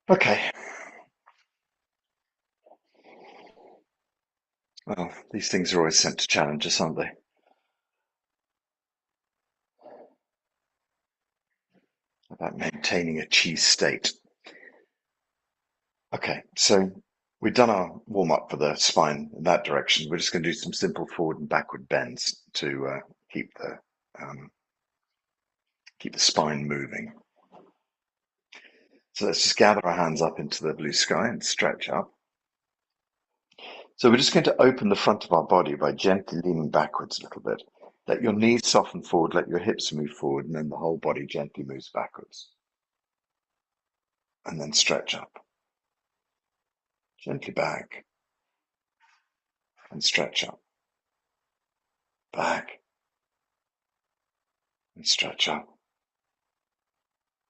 Okay. Well, these things are always sent to challenge us, aren't they? About maintaining a chi state. Okay, so we've done our warm up for the spine in that direction. We're just going to do some simple forward and backward bends to um, keep the spine moving. So let's just gather our hands up into the blue sky and stretch up. So we're just going to open the front of our body by gently leaning backwards a little bit. Let your knees soften forward, let your hips move forward, and then the whole body gently moves backwards. And then stretch up. Gently back. And stretch up. Back. And stretch up.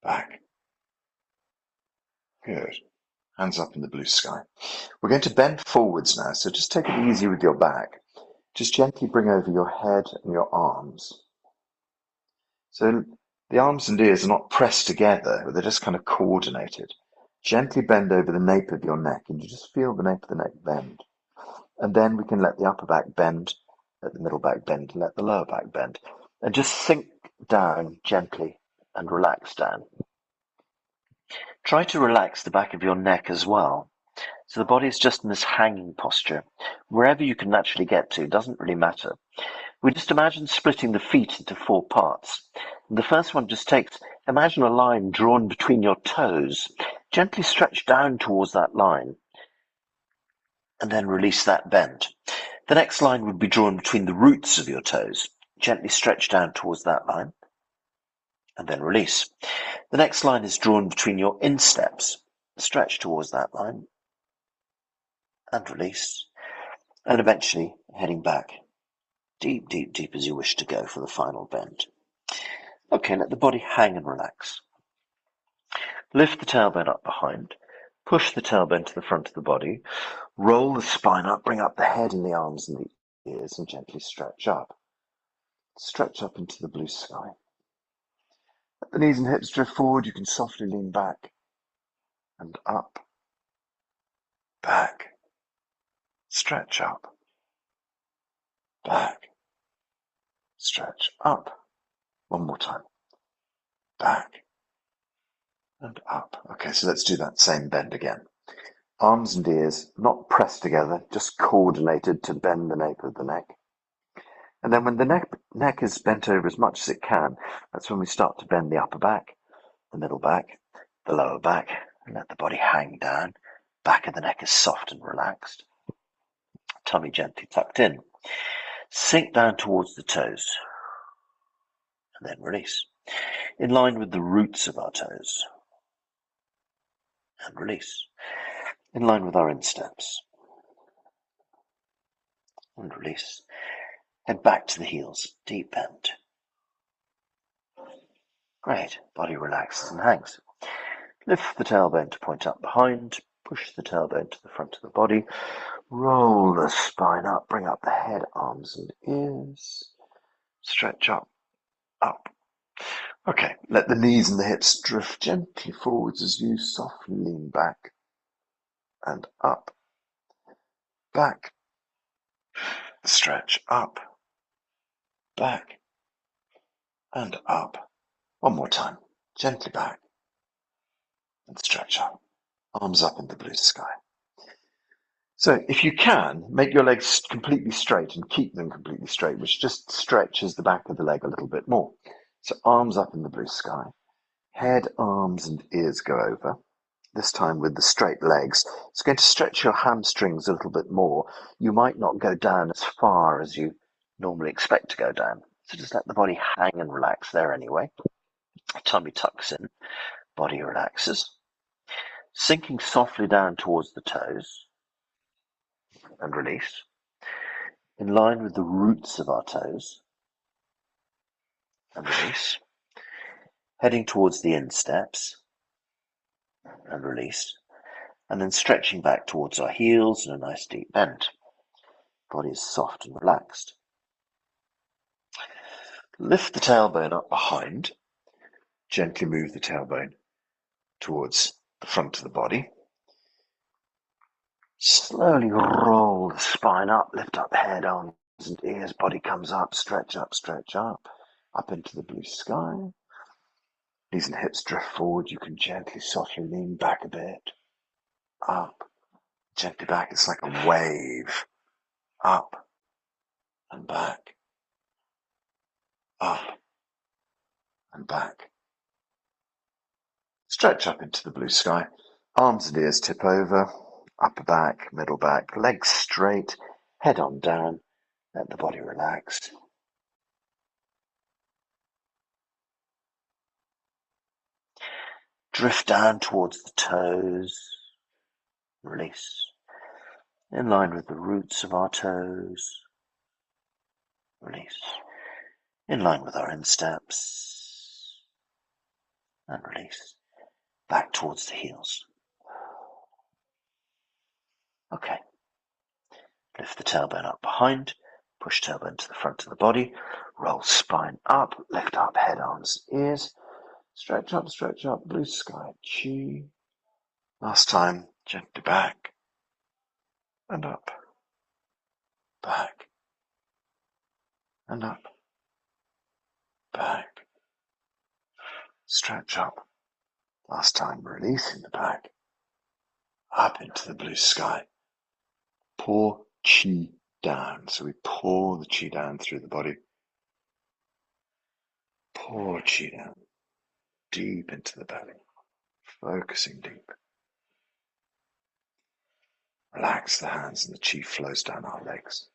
Back. Good. Hands up in the blue sky. We're going to bend forwards now, so just take it easy with your back. Just gently bring over your head and your arms. So the arms and ears are not pressed together, they're just kind of coordinated. Gently bend over the nape of your neck, and you just feel the nape of the neck bend. And then we can let the upper back bend, let the middle back bend, and let the lower back bend. And just sink down gently and relax down. Try to relax the back of your neck as well. So the body is just in this hanging posture. Wherever you can naturally get to, doesn't really matter. We just imagine splitting the feet into 4 parts. And the first one just takes, imagine a line drawn between your toes. Gently stretch down towards that line. And then release that bend. The next line would be drawn between the roots of your toes. Gently stretch down towards that line. And then release. The next line is drawn between your insteps. Stretch towards that line. And release. And eventually heading back. Deep, deep, deep as you wish to go for the final bend. Okay, let the body hang and relax. Lift the tailbone up behind. Push the tailbone to the front of the body. Roll the spine up, bring up the head and the arms and the ears, and gently stretch up. Stretch up into the blue sky. Let the knees and hips drift forward. You can softly lean back and up. Back. Stretch up. Back. Stretch up. One more time. Back. And up. Okay, so let's do that same bend again. Arms and ears not pressed together, just coordinated to bend the nape of the neck. And then when the neck is bent over as much as it can, that's when we start to bend the upper back, the middle back, the lower back, and let the body hang down. Back of the neck is soft and relaxed. Tummy gently tucked in. Sink down towards the toes. And then release. In line with the roots of our toes. And release. In line with our insteps. And release. Head back to the heels. Deep bend. Great. Body relaxes and hangs. Lift the tailbone to point up behind. Push the tailbone to the front of the body. Roll the spine up. Bring up the head, arms and ears. Stretch up. Up. Okay, let the knees and the hips drift gently forwards as you softly lean back and up. Back. Stretch up. Back. And up. One more time. Gently back. And stretch up. Arms up in the blue sky. So if you can, make your legs completely straight and keep them completely straight, which just stretches the back of the leg a little bit more. So arms up in the blue sky. Head, arms and ears go over. This time with the straight legs. It's going to stretch your hamstrings a little bit more. You might not go down as far as you normally expect to go down. So just let the body hang and relax there anyway. Tummy tucks in, body relaxes. Sinking softly down towards the toes and release. In line with the roots of our toes and release. Heading towards the insteps and release. And then stretching back towards our heels in a nice deep bend. Body is soft and relaxed. Lift the tailbone up behind. Gently move the tailbone towards the front of the body. Slowly roll the spine up, lift up head, arms and ears, body comes up, stretch up into the blue sky. Knees and hips drift forward. You can gently, softly lean back a bit. Up, gently back. It's like a wave. Up and back. Up and back. Stretch up into the blue sky. Arms and ears tip over. Upper back, middle back, legs straight, head on down. Let the body relax. Drift down towards the toes. Release. In line with the roots of our toes. Release. In line with our insteps. And release. Back towards the heels. Okay. Lift the tailbone up behind. Push tailbone to the front of the body. Roll spine up. Lift up head, arms, ears. Stretch up, blue sky, chi. Last time, gently back and up, back and up, back. Stretch up. Last time, releasing the back, up into the blue sky. Pour chi down. So we pour the chi down through the body. Pour chi down, deep into the belly, focusing deep. Relax the hands and the chi flows down our legs.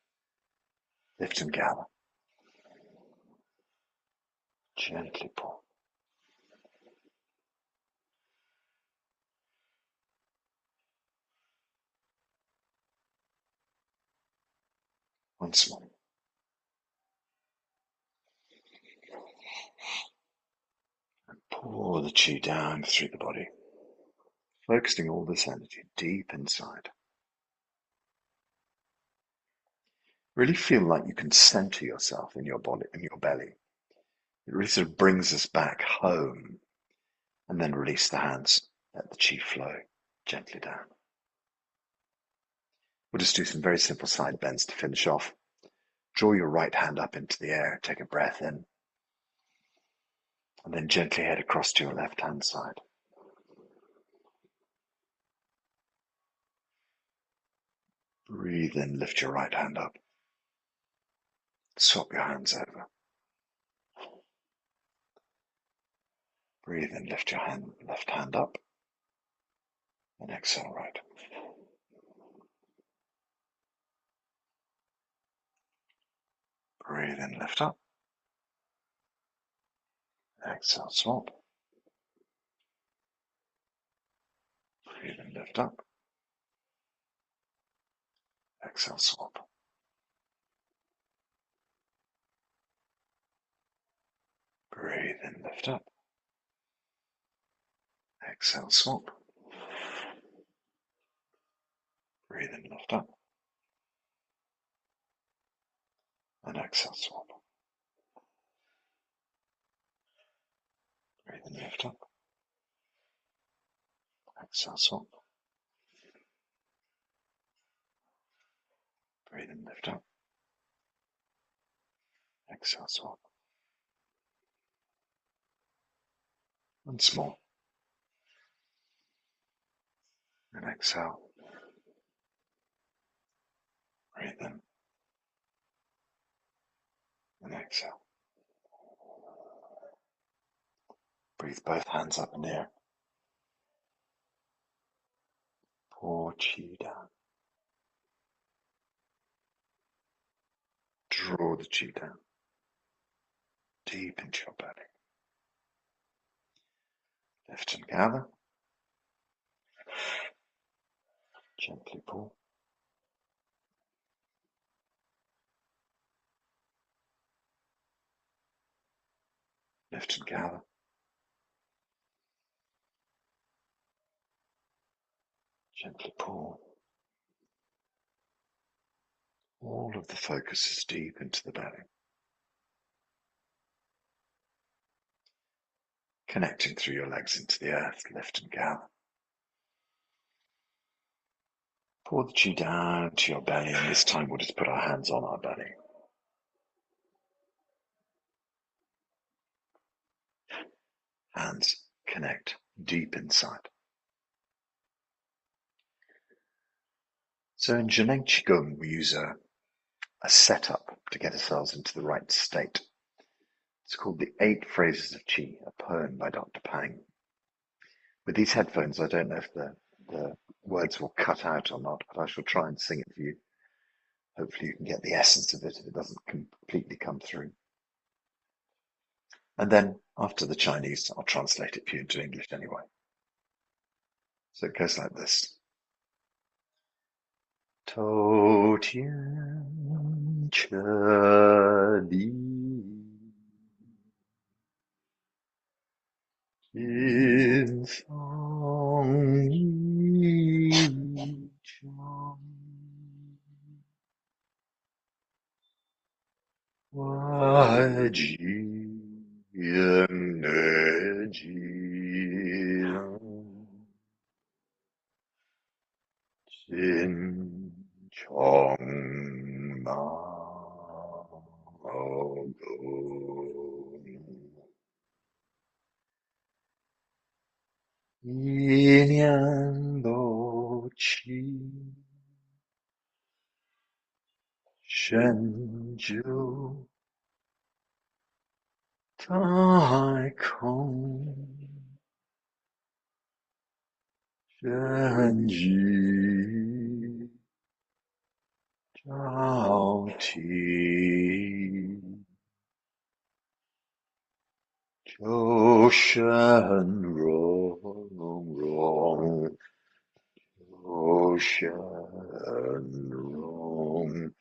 Lift and gather. Gently pour. Once more. And pour the chi down through the body, focusing all this energy deep inside. Really feel like you can center yourself in your body, in your belly. It really sort of brings us back home. And then release the hands. Let the chi flow gently down. We'll just do some very simple side bends to finish off. Draw your right hand up into the air. Take a breath in. And then gently head across to your left hand side. Breathe in, lift your right hand up. Swap your hands over. Breathe in, lift your left hand up. And exhale right. Breathe in, lift up. Exhale, swap. Breathe in, lift up. Exhale, swap. Breathe in, lift up. Exhale, swap. Breathe in, lift up. And exhale, swap. Breathe in, lift up. Exhale, swap. Breathe in, lift up. Exhale, swap. Once more. And exhale. Breathe in. And exhale. Breathe both hands up in the air. Pour chi down. Draw the chi down. Deep into your belly. Lift and gather. Gently pull. Lift and gather. Gently pull. All of the focus is deep into the belly. Connecting through your legs into the earth, lift and gather. Pour the chi down to your belly, and this time we'll just put our hands on our belly. Hands connect deep inside. So in 𝐸𝐴𝐥 Qigong, we use a setup to get ourselves into the right state. It's called the 8 Phrases of Qi, a poem by Dr. Pang. With these headphones, I don't know if the words will cut out or not, but I shall try and sing it for you. Hopefully you can get the essence of it if it doesn't completely come through. And then, after the Chinese, I'll translate it for you into English anyway. So it goes like this. 头天彻地，金桑一场，外景内景，心常马沟。一年多期，深究太空，人机交替，就生融融，就生融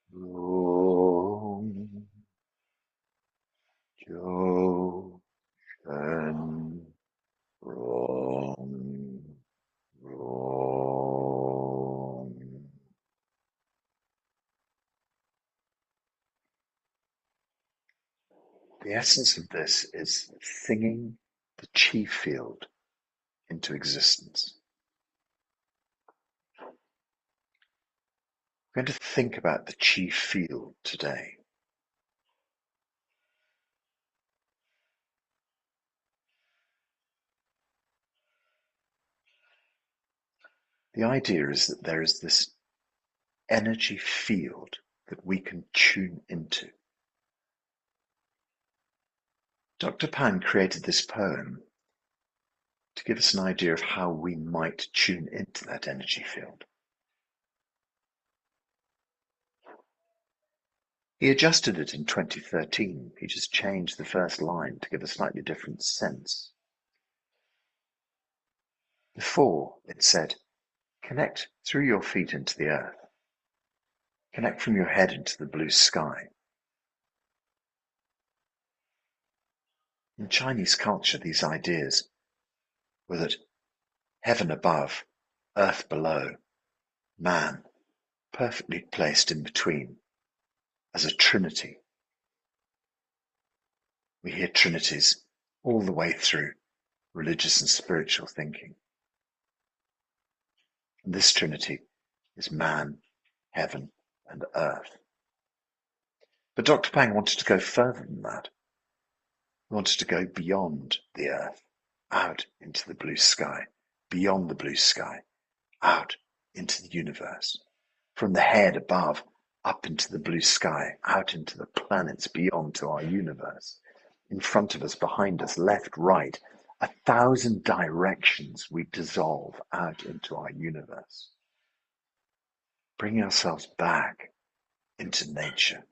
融，就生融融。The essence of this is singing the chi field into existence. We're going to think about the chi field today. The idea is that there is this energy field that we can tune into. Dr. Pan created this poem to give us an idea of how we might tune into that energy field. He adjusted it in 2013. He just changed the first line to give a slightly different sense. Before, it said, connect through your feet into the earth. Connect from your head into the blue sky. In Chinese culture, these ideas were that heaven above, earth below, man perfectly placed in between, as a trinity. We hear trinities all the way through religious and spiritual thinking. And this trinity is man, heaven, and earth. But Dr. Pang wanted to go further than that. He wanted to go beyond the earth, out into the blue sky, beyond the blue sky, out into the universe. From the head above, up into the blue sky, out into the planets beyond to our universe. In front of us, behind us, left, right, 1,000 directions we dissolve out into our universe. Bringing ourselves back into nature.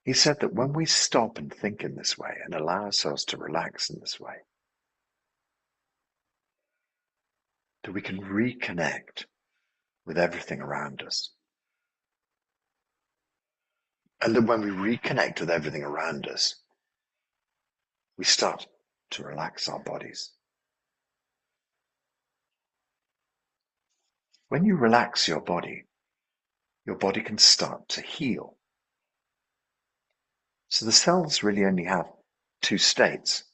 He said that when we stop and think in this way and allow ourselves to relax in this way, that we can reconnect with everything around us. And that when we reconnect with everything around us, we start to relax our bodies. When you relax your body can start to heal. So the cells really only have two states.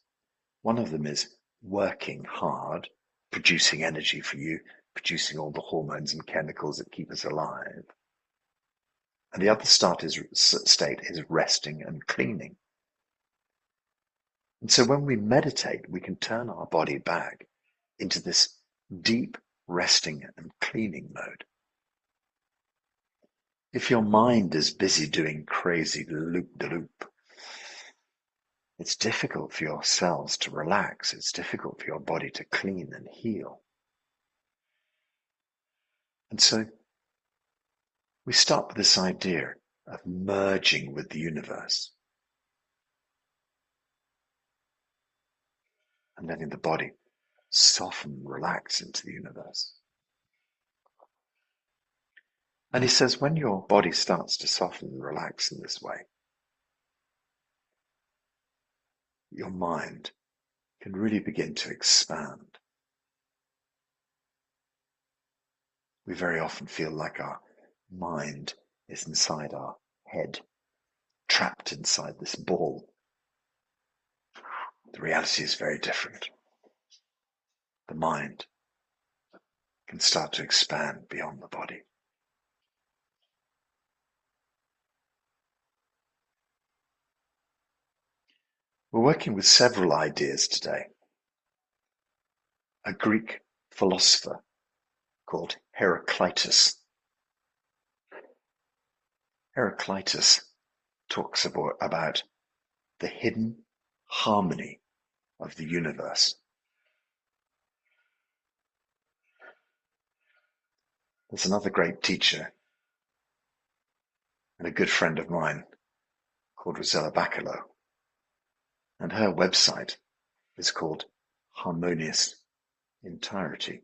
One of them is working hard, producing energy for you, producing all the hormones and chemicals that keep us alive. And the other state is resting and cleaning. And so when we meditate, we can turn our body back into this deep resting and cleaning mode. If your mind is busy doing crazy loop-de-loop, it's difficult for your cells to relax. It's difficult for your body to clean and heal. And so we start with this idea of merging with the universe and letting the body soften, relax into the universe. And he says, when your body starts to soften and relax in this way, your mind can really begin to expand. We very often feel like our mind is inside our head, trapped inside this ball. The reality is very different. The mind can start to expand beyond the body. We're working with several ideas today. A Greek philosopher called 𝐬𝐥𝐴. 𝐬𝐥𝐴 talks about the hidden harmony of the universe. There's another great teacher and a good friend of mine called 𝐸𝐴, and her website is called Harmonious Entirety.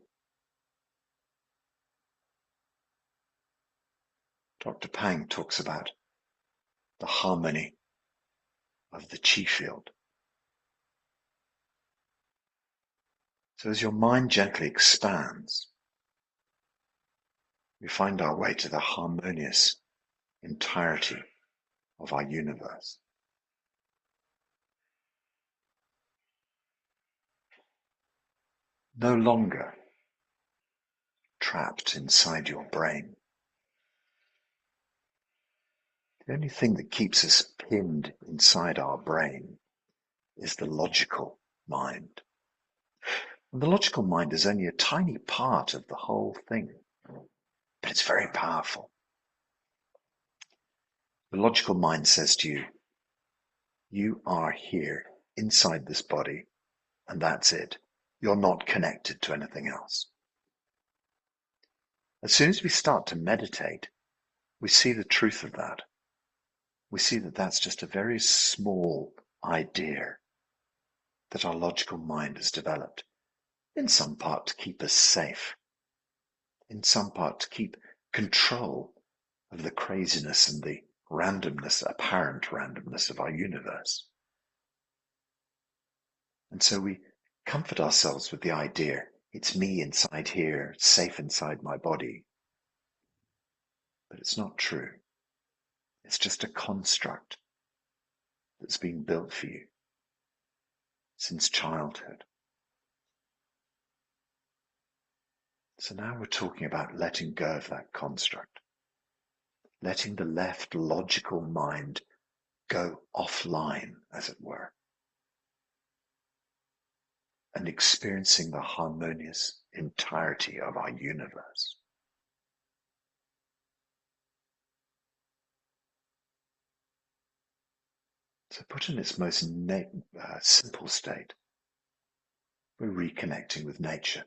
Dr. Pang talks about the harmony of the chi field. So as your mind gently expands, we find our way to the harmonious entirety of our universe. No longer trapped inside your brain. The only thing that keeps us pinned inside our brain is the logical mind. And the logical mind is only a tiny part of the whole thing, but it's very powerful. The logical mind says to you, you are here inside this body, and that's it. You're not connected to anything else. As soon as we start to meditate, we see the truth of that. We see that that's just a very small idea that our logical mind has developed, in some part to keep us safe, in some part to keep control of the craziness and the randomness, apparent randomness of our universe. And so we comfort ourselves with the idea, it's me inside here, it's safe inside my body. But it's not true. It's just a construct that's been built for you since childhood. So now we're talking about letting go of that construct, letting the left logical mind go offline, as it were, and experiencing the harmonious entirety of our universe. So put in its most simple state, we're reconnecting with nature.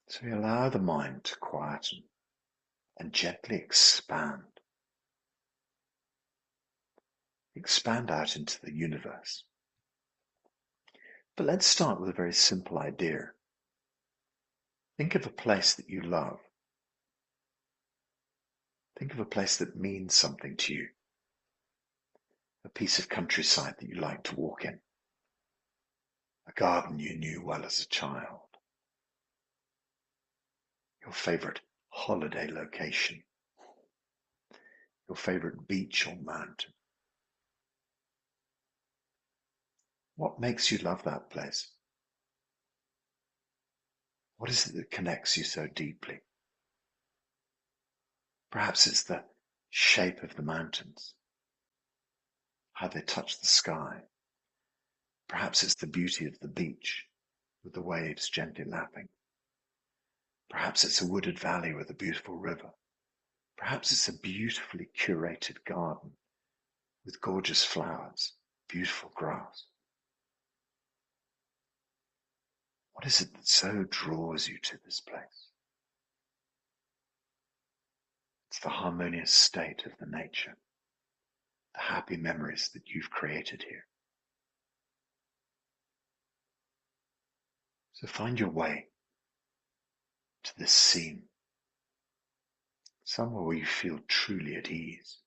So we allow the mind to quieten and gently expand. Expand out into the universe. But let's start with a very simple idea. Think of a place that you love. Think of a place that means something to you. A piece of countryside that you like to walk in. A garden you knew well as a child. Your favorite holiday location, your favorite beach or mountain. What makes you love that place? What is it that connects you so deeply? Perhaps it's the shape of the mountains, how they touch the sky. Perhaps it's the beauty of the beach with the waves gently lapping. Perhaps it's a wooded valley with a beautiful river. Perhaps it's a beautifully curated garden with gorgeous flowers, beautiful grass. What is it that so draws you to this place? It's the harmonious state of the nature, the happy memories that you've created here. So find your way to this scene, somewhere where you feel truly at ease.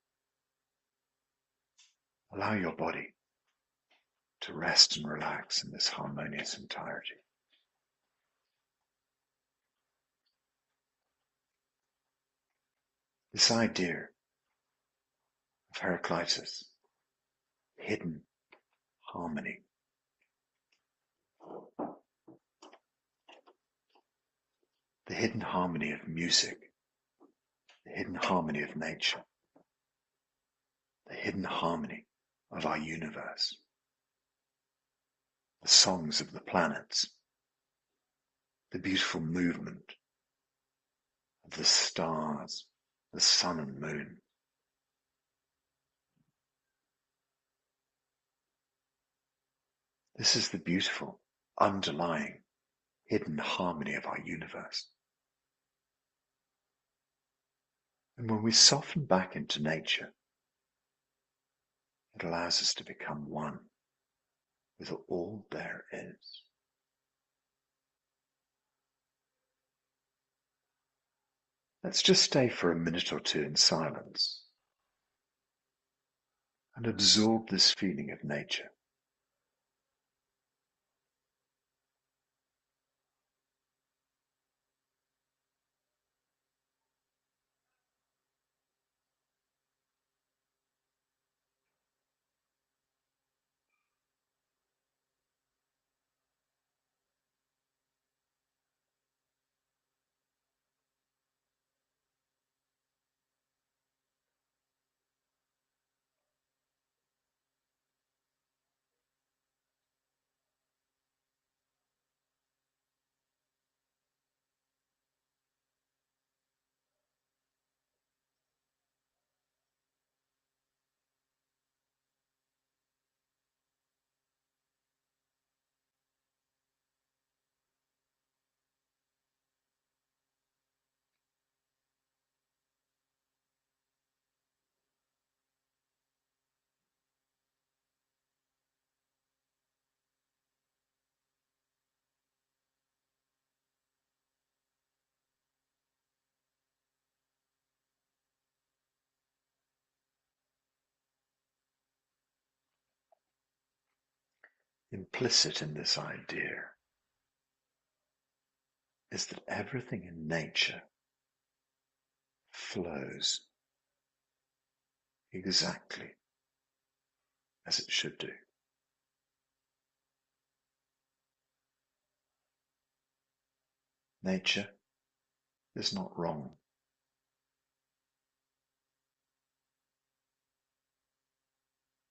Allow your body to rest and relax in this harmonious entirety. This idea of 𝐬𝐥𝐿𝐴𝐻, hidden harmony, the hidden harmony of music, the hidden harmony of nature, the hidden harmony of our universe, the songs of the planets, the beautiful movement of the stars, the sun and moon. This is the beautiful, underlying, hidden harmony of our universe. And when we soften back into nature, it allows us to become one with all there is. Let's just stay for a minute or two in silence and absorb this feeling of nature. Implicit in this idea is that everything in nature flows exactly as it should do. Nature is not wrong.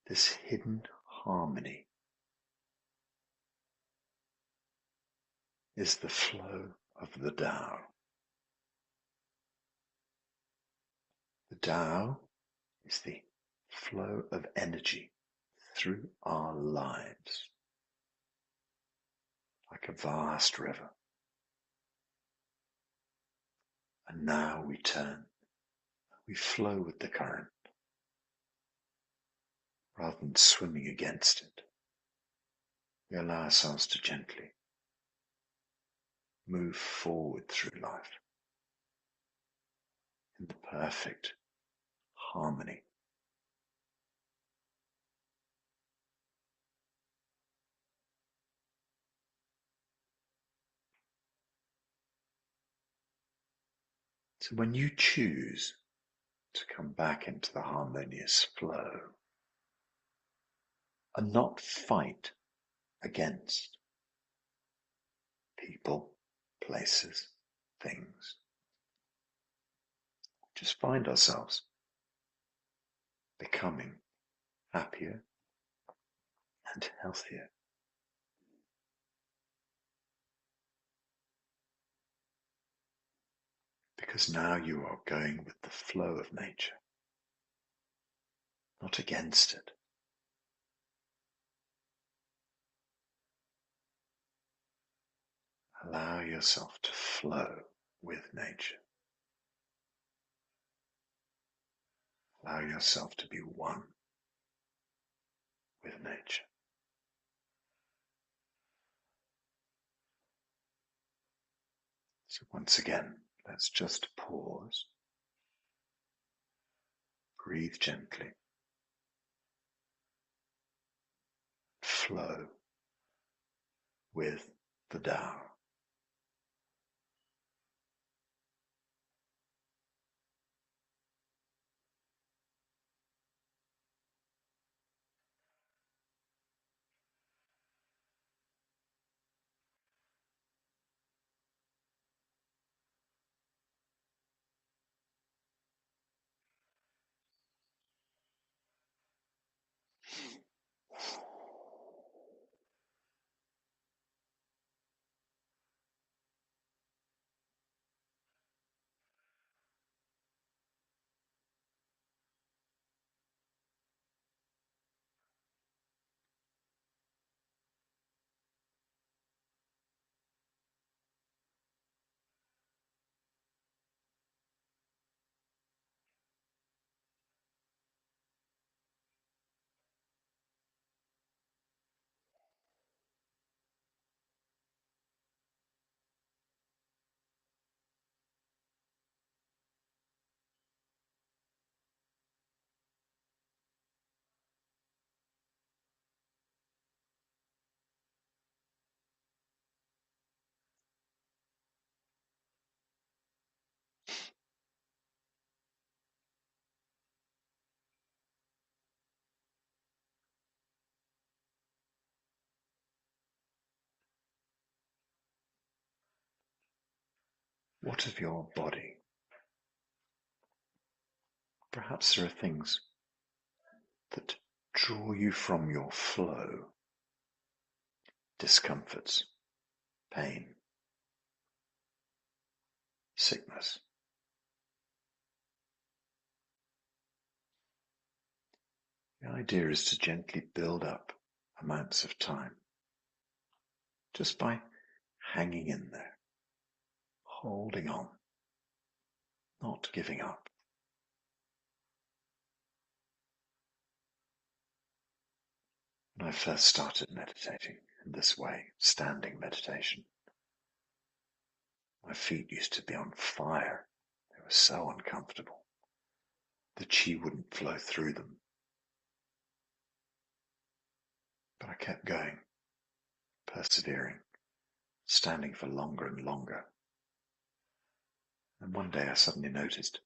This hidden harmony is the flow of the Tao. The Tao is the flow of energy through our lives, like a vast river. And now we turn, we flow with the current, rather than swimming against it. We allow ourselves to gently move forward through life in the perfect harmony. So when you choose to come back into the harmonious flow and not fight against people, places, things, just find ourselves becoming happier and healthier. Because now you are going with the flow of nature, not against it. Allow yourself to flow with nature. Allow yourself to be one with nature. So once again, let's just pause, breathe gently, flow with the Tao. What of your body? Perhaps there are things that draw you from your flow, discomforts, pain, sickness. The idea is to gently build up amounts of time just by hanging in there, holding on, not giving up. When I first started meditating in this way, standing meditation, my feet used to be on fire. They were so uncomfortable. The qi wouldn't flow through them. But I kept going, persevering, standing for longer and longer. And one day I suddenly noticed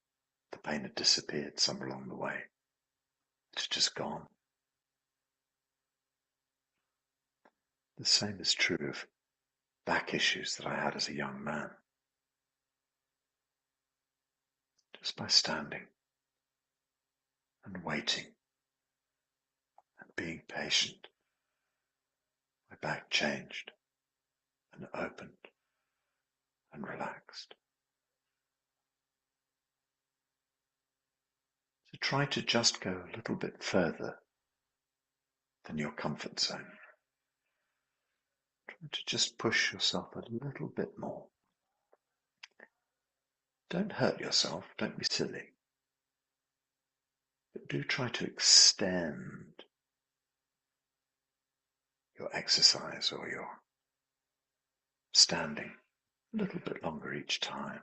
the pain had disappeared somewhere along the way. It had just gone. The same is true of back issues that I had as a young man. Just by standing and waiting and being patient, my back changed and opened and relaxed. So try to just go a little bit further than your comfort zone. Try to just push yourself a little bit more. Don't hurt yourself, don't be silly. But do try to extend your exercise or your standing a little bit longer each time.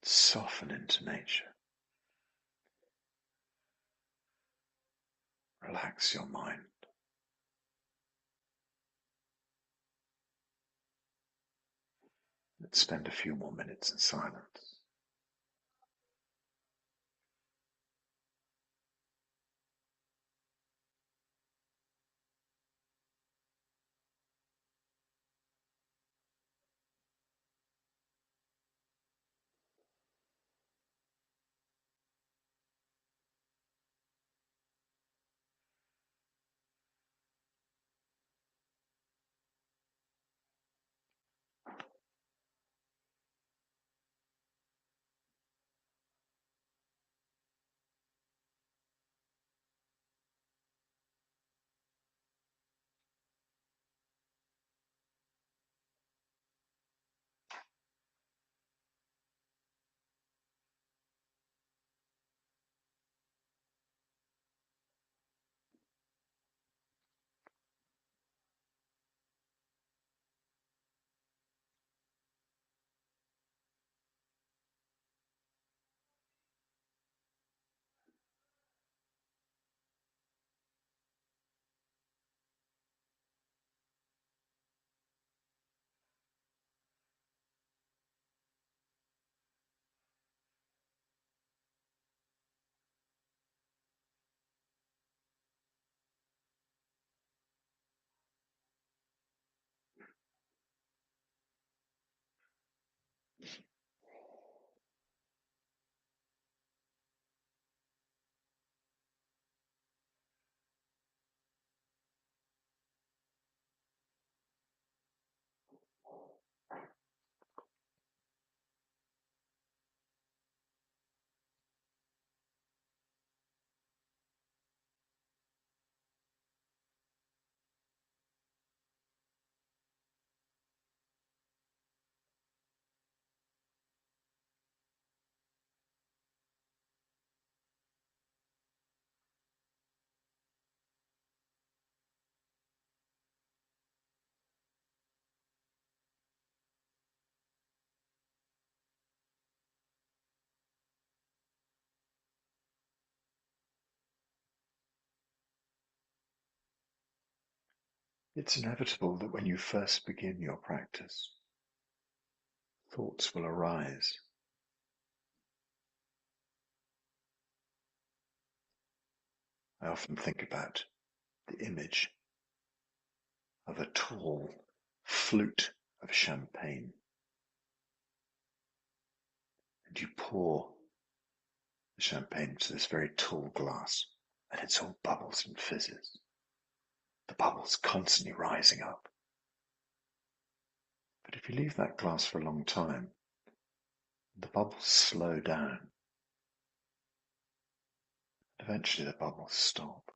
Soften into nature. Relax your mind. Let's spend a few more minutes in silence. It's inevitable that when you first begin your practice, thoughts will arise. I often think about the image of a tall flute of champagne, and you pour the champagne into this very tall glass, and it's all bubbles and fizzes. The bubbles constantly rising up. But if you leave that glass for a long time, the bubbles slow down. Eventually the bubbles stop.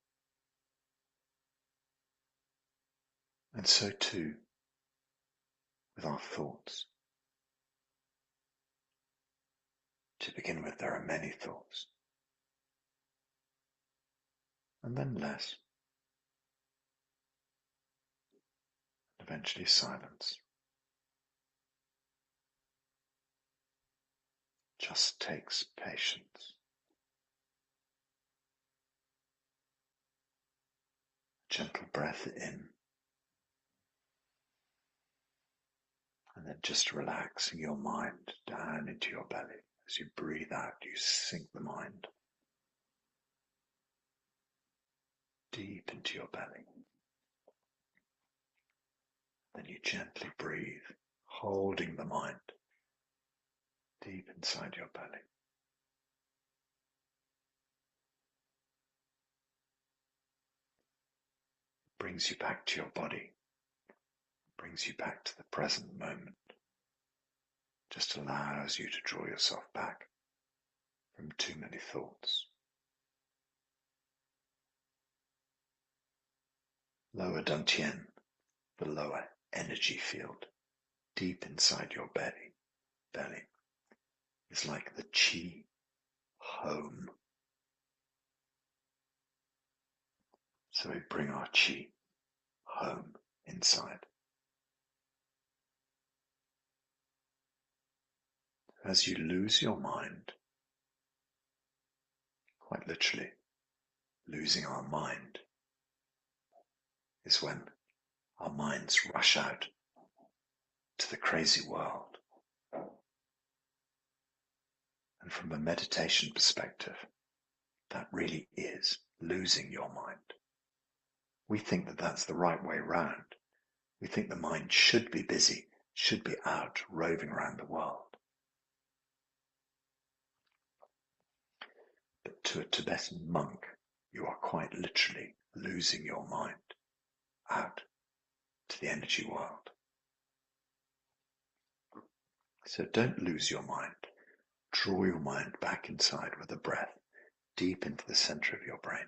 And so too with our thoughts. To begin with, there are many thoughts, and then less, and eventually silence. Just takes patience. Gentle breath in, and then just relaxing your mind down into your belly. As you breathe out, you sink the mind deep into your belly. Then you gently breathe, holding the mind deep inside your belly. It brings you back to your body, brings you back to the present moment. Just allows you to draw yourself back from too many thoughts. Lower dantian, the lower energy field, deep inside your belly, is like the chi home. So we bring our chi home inside. As you lose your mind, quite literally, losing our mind is when our minds rush out to the crazy world, And from a meditation perspective, that really is losing your mind. We think that that's the right way round. We think the mind should be busy, should be out roving around the world. But to a Tibetan monk, you are quite literally losing your mind out to the energy world. So don't lose your mind. Draw your mind back inside with a breath, deep into the center of your brain.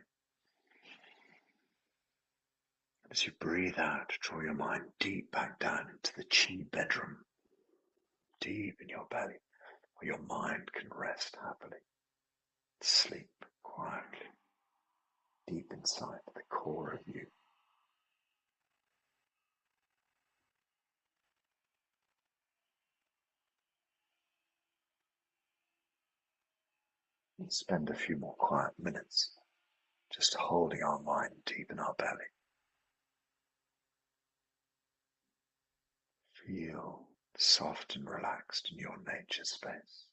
As you breathe out, draw your mind deep back down into the chi bedroom, deep in your belly, where your mind can rest happily, sleep quietly, deep inside the core of you. And spend a few more quiet minutes just holding our mind deep in our belly. Feel soft and relaxed in your nature space.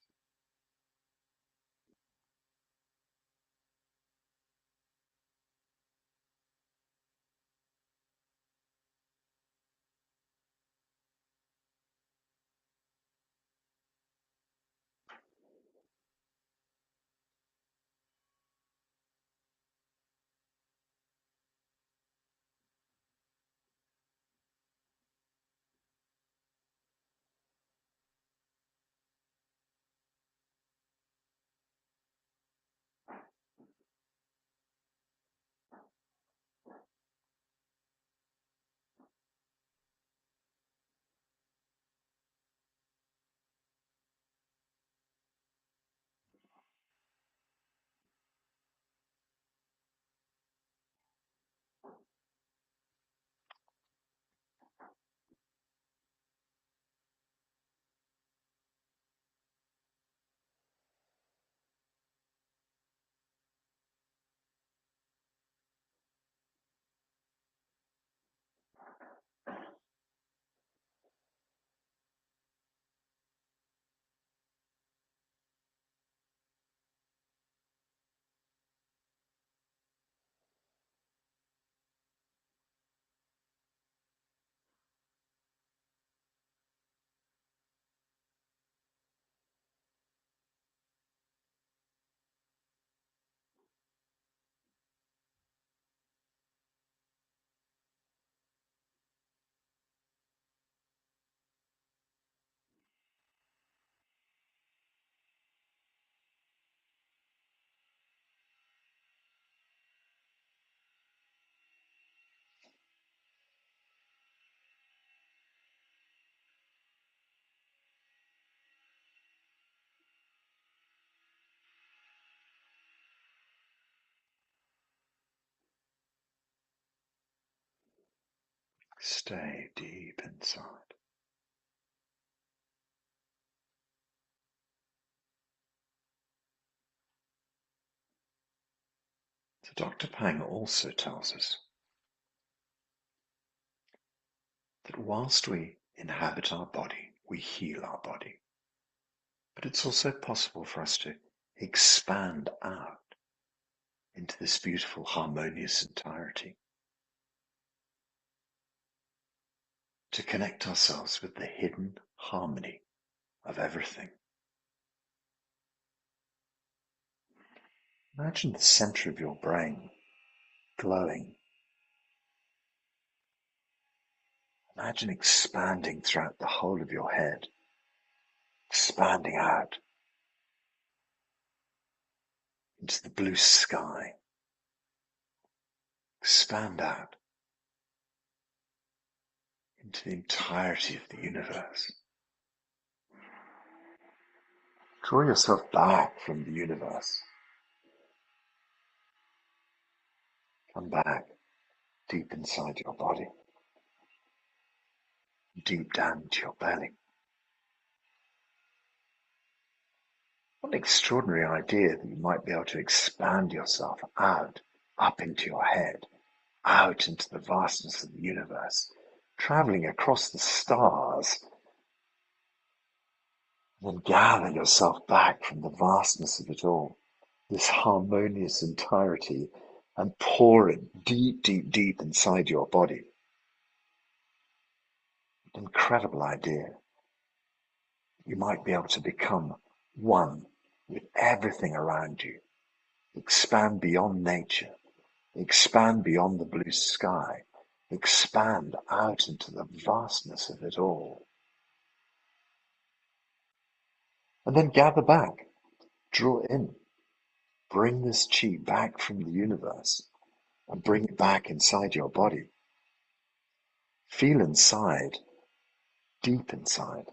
Stay deep inside. So Dr. Pang also tells us that whilst we inhabit our body, we heal our body. But it's also possible for us to expand out into this beautiful, harmonious entirety, to connect ourselves with the hidden harmony of everything. Imagine the center of your brain glowing. Imagine expanding throughout the whole of your head, expanding out into the blue sky. Expand out into the entirety of the universe. Draw yourself back from the universe. Come back deep inside your body, deep down into your belly. What an extraordinary idea that you might be able to expand yourself out, up into your head, out into the vastness of the universe, traveling across the stars And then gather yourself back from the vastness of it all, this harmonious entirety, and pour it deep, deep, deep inside your body. An incredible idea. You might be able to become one with everything around you. Expand beyond nature. Expand beyond the blue sky. Expand out into the vastness of it all. And then gather back. Draw in. Bring this chi back from the universe and bring it back inside your body. Feel inside, deep inside,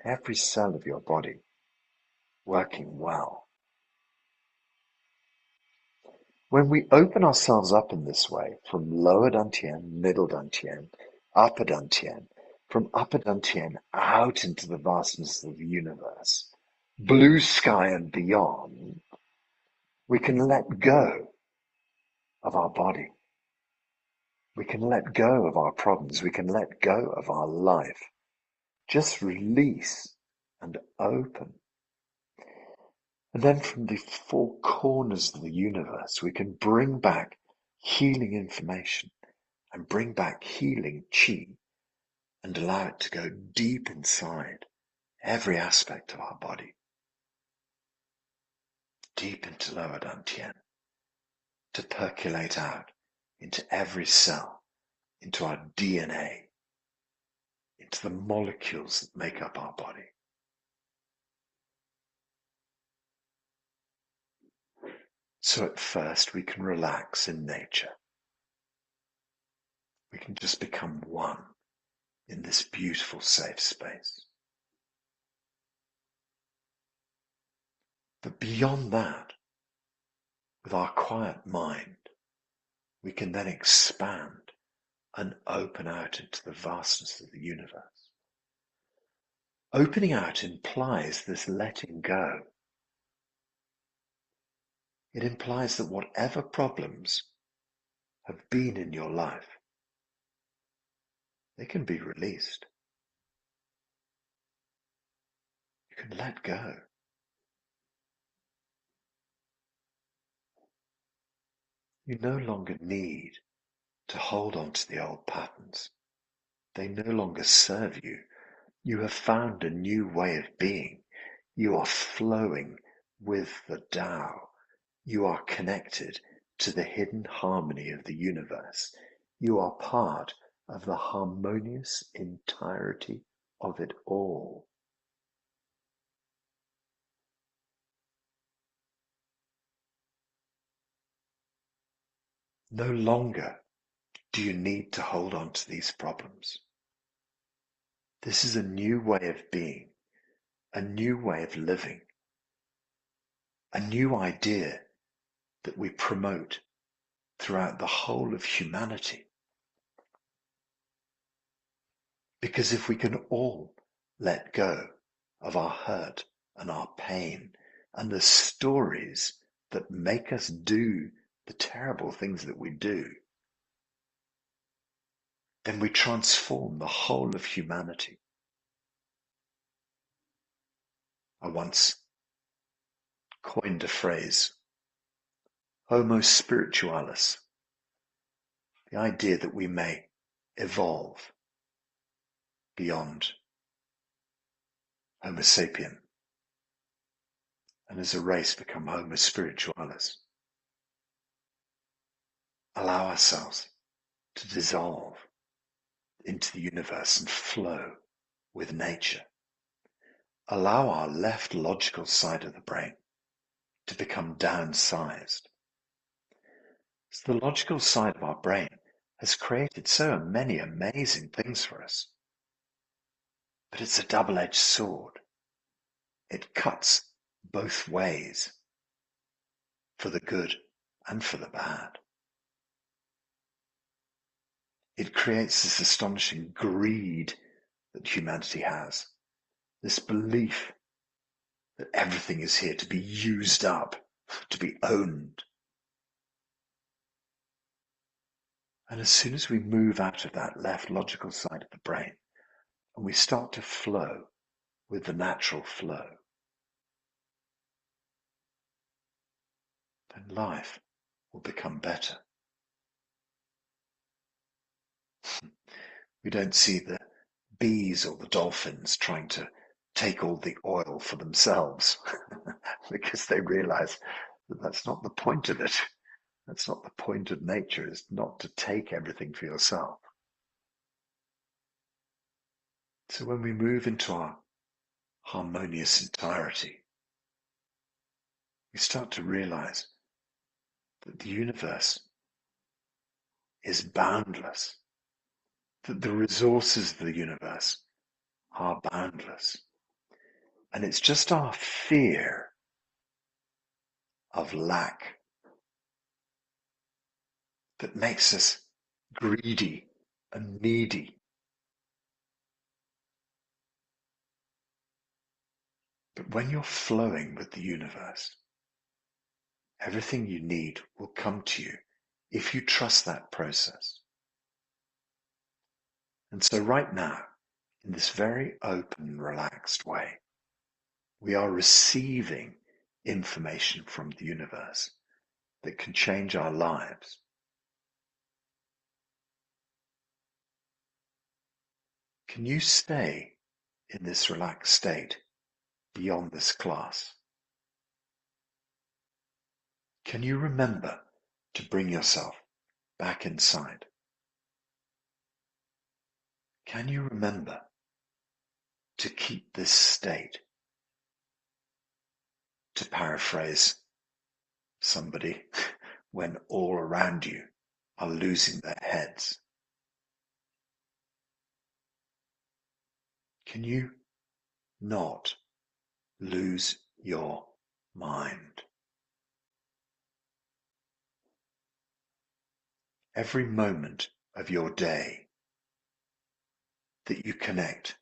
every cell of your body working well. When we open ourselves up in this way, from lower dantian, middle dantian, upper dantian, from upper dantian out into the vastness of the universe, blue sky and beyond, we can let go of our body. We can let go of our problems. We can let go of our life. Just release and open. And then from the four corners of the universe, we can bring back healing information and bring back healing chi and allow it to go deep inside every aspect of our body, deep into lower dantian, to percolate out into every cell, into our DNA, into the molecules that make up our body. So at first we can relax in nature. We can just become one in this beautiful safe space. But beyond that, with our quiet mind, we can then expand and open out into the vastness of the universe. Opening out implies this letting go. It implies that whatever problems have been in your life, they can be released. You can let go. You no longer need to hold on to the old patterns. They no longer serve you. You have found a new way of being. You are flowing with the Tao. You are connected to the hidden harmony of the universe. You are part of the harmonious entirety of it all. No longer do you need to hold on to these problems. This is a new way of being, a new way of living, a new idea that we promote throughout the whole of humanity. Because if we can all let go of our hurt and our pain and the stories that make us do the terrible things that we do, then we transform the whole of humanity. I once coined a phrase, Homo spiritualis, the idea that we may evolve beyond Homo sapien and as a race become Homo spiritualis. Allow ourselves to dissolve into the universe and flow with nature. Allow our left logical side of the brain to become downsized. So the logical side of our brain has created so many amazing things for us. But it's a double-edged sword. It cuts both ways, for the good and for the bad. It creates this astonishing greed that humanity has, this belief that everything is here to be used up, to be owned. And as soon as we move out of that left logical side of the brain and we start to flow with the natural flow, then life will become better. We don't see the bees or the dolphins trying to take all the oil for themselves because they realize that that's not the point of it. That's not the point of nature, is not to take everything for yourself. So when we move into our harmonious entirety, we start to realize that the universe is boundless, that the resources of the universe are boundless. And it's just our fear of lack that makes us greedy and needy. But when you're flowing with the universe, everything you need will come to you if you trust that process. And so right now, in this very open, relaxed way, we are receiving information from the universe that can change our lives. Can you stay in this relaxed state beyond this class? Can you remember to bring yourself back inside? Can you remember to keep this state? To paraphrase somebody, when all around you are losing their heads. Can you not lose your mind? Every moment of your day that you connect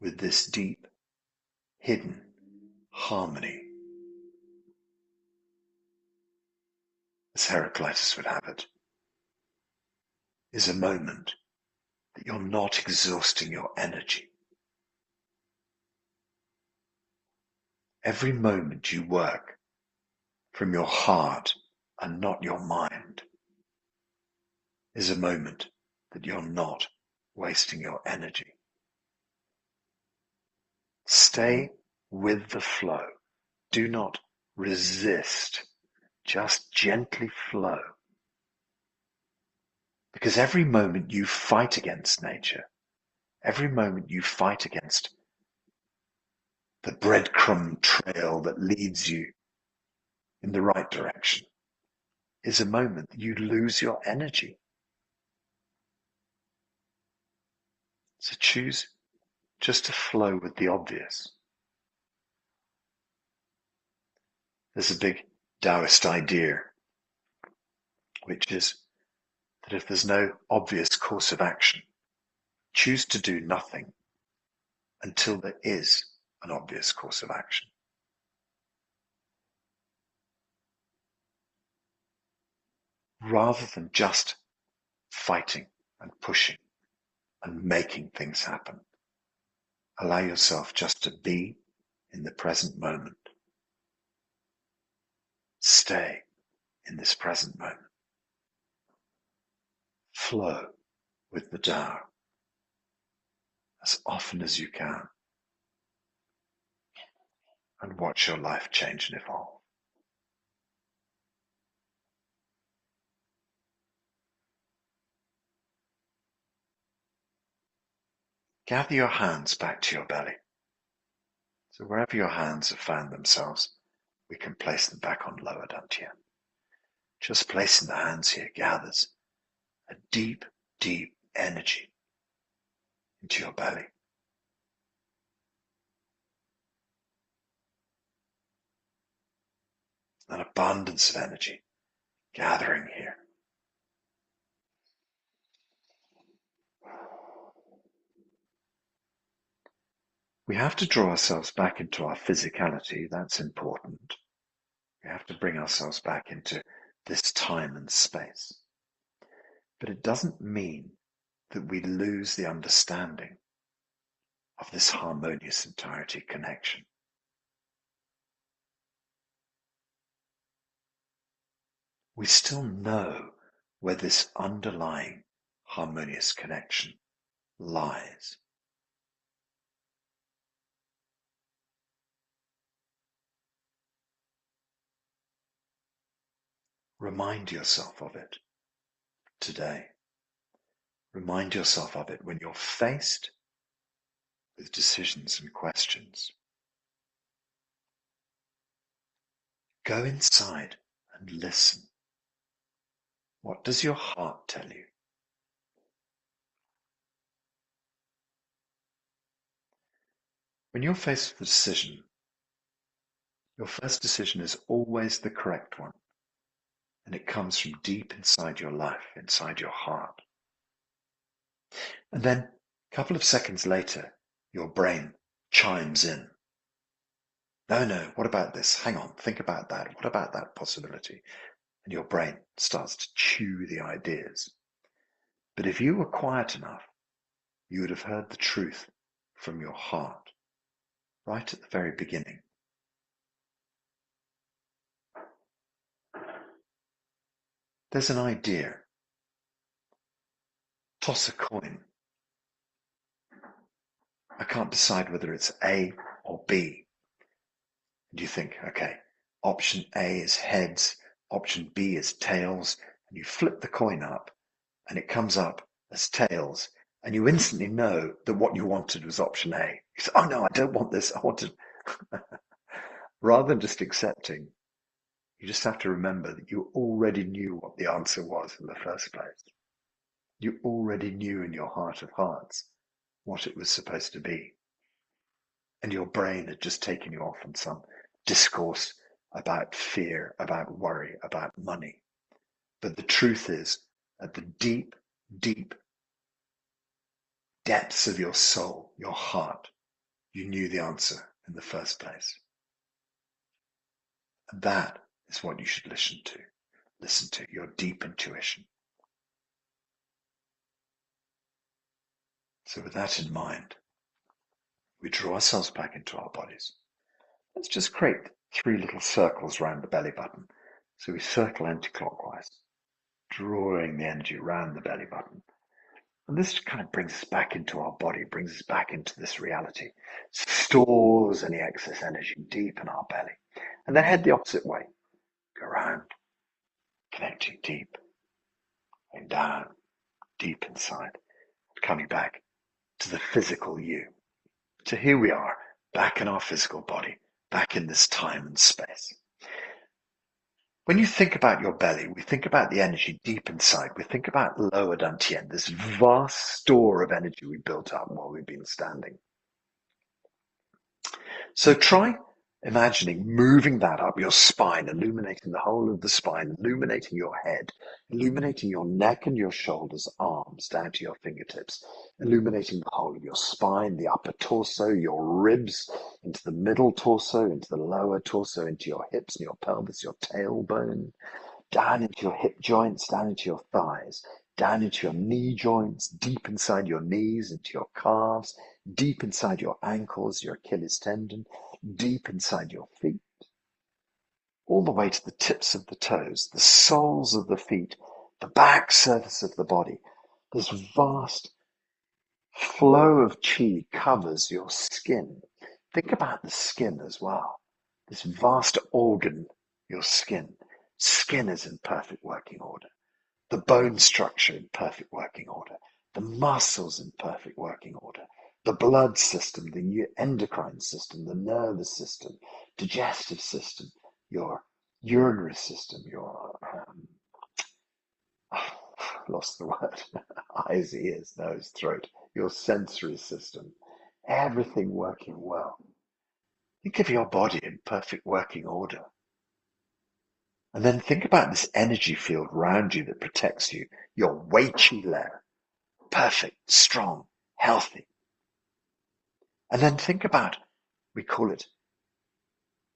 with this deep, hidden harmony, as 𝐬𝐸𝐸 would have it, is a moment that you're not exhausting your energy. Every moment you work from your heart and not your mind is a moment that you're not wasting your energy. Stay with the flow. Do not resist. Just gently flow. Because every moment you fight against nature, every moment you fight against the breadcrumb trail that leads you in the right direction, is a moment that you lose your energy. So choose just to flow with the obvious. There's a big Taoist idea, which is that if there's no obvious course of action, choose to do nothing until there is an obvious course of action. Rather than just fighting and pushing and making things happen, allow yourself just to be in the present moment. Stay in this present moment. Flow with the Tao as often as you can, and watch your life change and evolve. Gather your hands back to your belly. So wherever your hands have found themselves, we can place them back on lower dantian. Just placing the hands here gathers a deep, deep energy into your belly. An abundance of energy gathering here. We have to draw ourselves back into our physicality. That's important. We have to bring ourselves back into this time and space. But it doesn't mean that we lose the understanding of this harmonious entirety connection. We still know where this underlying harmonious connection lies. Remind yourself of it today. Remind yourself of it when you're faced with decisions and questions. Go inside and listen. What does your heart tell you? When you're faced with a decision, your first decision is always the correct one, and it comes from deep inside your life, inside your heart. And then, a couple of seconds later, your brain chimes in. No, what about this? Hang on, think about that. What about that possibility? And your brain starts to chew the ideas. But if you were quiet enough, you would have heard the truth from your heart, right at the very beginning. There's an idea. Toss a coin. I can't decide whether it's A or B. And you think, okay, option A is heads, option B is tails, and you flip the coin up and it comes up as tails, and you instantly know that what you wanted was option A. You say, oh no, I don't want this, I want to... Rather than just accepting, you just have to remember that you already knew what the answer was in the first place. You already knew in your heart of hearts what it was supposed to be. And your brain had just taken you off on some discourse about fear, about worry, about money. But the truth is, at the deep, deep depths of your soul, your heart, you knew the answer in the first place. And that is what you should listen to your deep intuition. So with that in mind, we draw ourselves back into our bodies. Let's just create 3 little circles around the belly button. So we circle anti-clockwise, drawing the energy around the belly button. And this kind of brings us back into our body, brings us back into this reality, stores any excess energy deep in our belly. And then head the opposite way. Go around, connecting deep, and down, deep inside, coming back to the physical you. So here we are, back in our physical body, back in this time and space. When you think about your belly, we think about the energy deep inside. We think about lower dantian, this vast store of energy we built up while we've been standing. So try imagining moving that up your spine, illuminating the whole of the spine, illuminating your head, illuminating your neck and your shoulders, arms down to your fingertips, illuminating the whole of your spine, the upper torso, your ribs, into the middle torso, into the lower torso, into your hips and your pelvis, your tailbone, down into your hip joints, down into your thighs, down into your knee joints, deep inside your knees, into your calves, deep inside your ankles, your Achilles tendon, deep inside your feet, all the way to the tips of the toes, the soles of the feet, the back surface of the body. This vast flow of chi covers your skin. Think about the skin as well. This vast organ, your skin. Skin is in perfect working order. The bone structure in perfect working order. The muscles in perfect working order. The blood system, the endocrine system, the nervous system, digestive system, your urinary system, your, lost the word, eyes, ears, nose, throat, your sensory system, everything working well. Think of your body in perfect working order. And then think about this energy field around you that protects you, your 𝐸𝐴𝐽 layer, perfect, strong, healthy. And then think about, we call it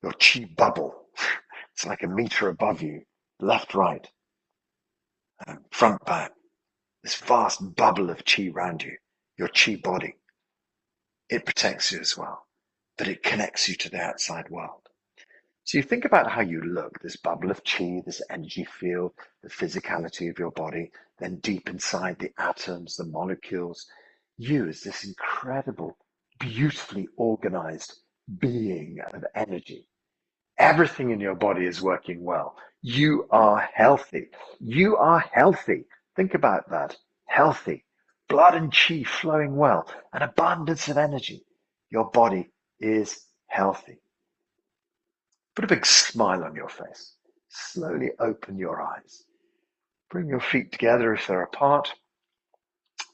your chi bubble. It's like a meter above you, left, right, front, back. This vast bubble of chi around you, your chi body. it protects you as well, but it connects you to the outside world. So you think about how you look, this bubble of chi, this energy field, the physicality of your body, then deep inside the atoms, the molecules, you as this incredible, beautifully organized being of energy. Everything in your body is working well. You are healthy. You are healthy. Think about that. Healthy. Blood and chi flowing well. An abundance of energy. Your body is healthy. Put a big smile on your face. Slowly open your eyes. Bring your feet together if they're apart.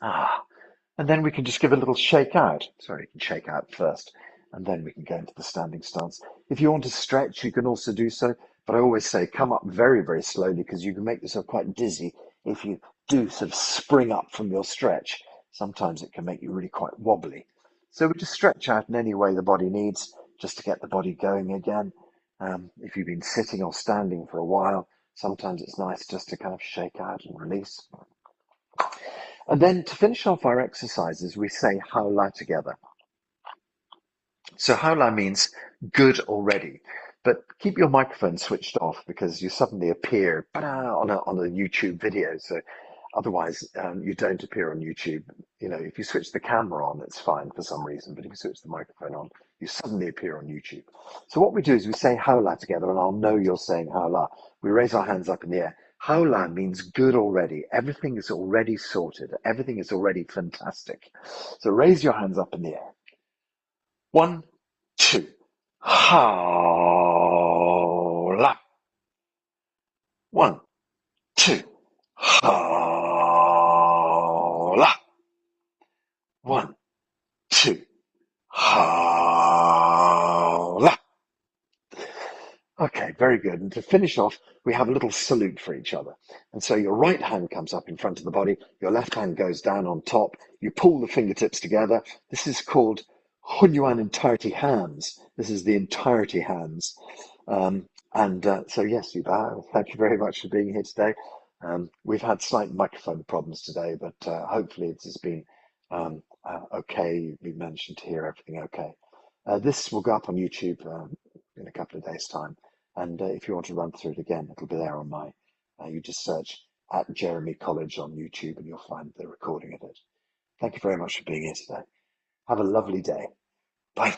And then we can just give a little shake out. Sorry, you can shake out first, and then we can go into the standing stance. If you want to stretch, you can also do so. But I always say come up very, very slowly because you can make yourself quite dizzy if you do sort of spring up from your stretch. Sometimes it can make you really quite wobbly. So we just stretch out in any way the body needs just to get the body going again. If you've been sitting or standing for a while, sometimes it's nice just to kind of shake out and release. And then to finish off our exercises, we say 𝐸𝐴 together. So 𝐸𝐴 means good already, but keep your microphone switched off because you suddenly appear on a YouTube video. So otherwise, you don't appear on YouTube. You know, if you switch the camera on, it's fine for some reason, but if you switch the microphone on, you suddenly appear on YouTube. So what we do is we say 𝐸𝐴 together, and I'll know you're saying 𝐸𝐴. We raise our hands up in the air. 𝐸𝐴 means good already. Everything is already sorted. Everything is already fantastic. So raise your hands up in the air. 1, 2. 𝐸𝐴. 1, 2. 𝐸𝐴. 1, 2. 𝐸𝐴. Okay, very good. And to finish off, we have a little salute for each other. And so your right hand comes up in front of the body, your left hand goes down on top, you pull the fingertips together. This is called Hunyuan entirety hands. This is the entirety hands. So yes, you bow. Thank you very much for being here today. We've had slight microphone problems today, but hopefully it has been okay. We managed to hear everything okay. This will go up on YouTube in a couple of days' time. And if you want to run through it again, it'll be there on my, you just search at Jeremy Colledge on YouTube and you'll find the recording of it. Thank you very much for being here today. Have a lovely day. Bye.